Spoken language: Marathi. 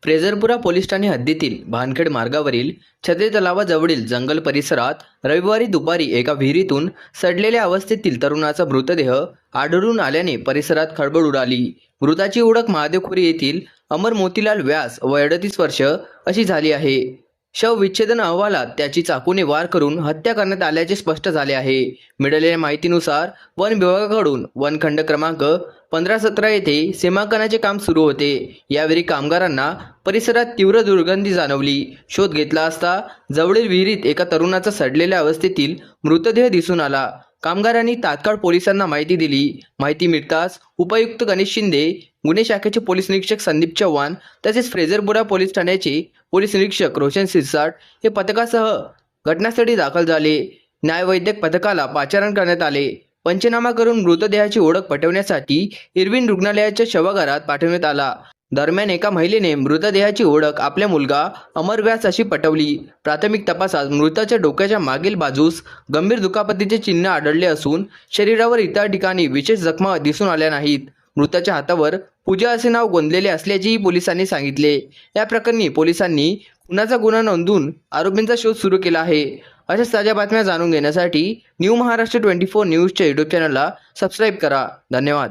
फ्रेझरपुरा पोलीस ठाणे हद्दीतील भानखेड मार्गावरील छत्री तलावाजवळील जंगल परिसरात रविवारी दुपारी एका विहिरीतून सडलेल्या अवस्थेतील तरुणाचा मृतदेह आढळून आल्याने परिसरात खळबळ उडाली। मृताची ओळख महादेवखोरी येथील अमर मोतीलाल व्यास वय 38 वर्ष अशी झाली आहे। शव विच्छेदन अहवालात त्याची चाकूने वार करून हत्या करण्यात आल्याचे स्पष्ट झाले आहे। मिळालेल्या माहितीनुसार वन विभागाकडून वनखंड क्रमांक 15-17 येथे सीमांकनाचे काम सुरू होते। यावेळी कामगारांना परिसरात तीव्र दुर्गंधी जाणवली। शोध घेतला असता जवळील विहिरीत एका तरुणाचा सडलेल्या अवस्थेतील मृतदेह दिसून आला। कामगारांनी तात्काळ पोलिसांना माहिती दिली। माहिती मिळताच उपायुक्त गणेश शिंदे, गुन्हे शाखेचे पोलीस निरीक्षक संदीप चव्हाण तसेच फ्रेझरपुरा पोलीस ठाण्याचे पोलीस निरीक्षक रोशन सिरसाट हे पथकासह घटनास्थळी दाखल झाले। न्यायवैद्यक पथकाला पाचारण करण्यात आले। पंचनामा करून मृतदेहाची ओळख पटवण्यासाठी इरविन रुग्णालयाच्या शवागारात पाठवण्यात आला। दरम्यान एका महिलेने मृतदेहाची ओळख आपल्या मुलगा अमर व्यास अशी पटवली। प्राथमिक तपासात मृताच्या डोक्याच्या मागील बाजूस गंभीर दुखापतीचे चिन्ह आढळले असून शरीरावर इतर ठिकाणी विशेष जखमा दिसून आल्या नाहीत। मृताच्या हातावर पूजा असे नाव गोंदलेले असल्याचेही पोलिसांनी सांगितले। या प्रकरणी पोलिसांनी खुनाचा गुन्हा नोंदवून आरोपींचा शोध सुरू केला आहे। अशाच ताज्या बातम्या जाणून घेण्यासाठी न्यू महाराष्ट्र 24 न्यूजच्या यूट्यूब चॅनलला सबस्क्राईब करा। धन्यवाद।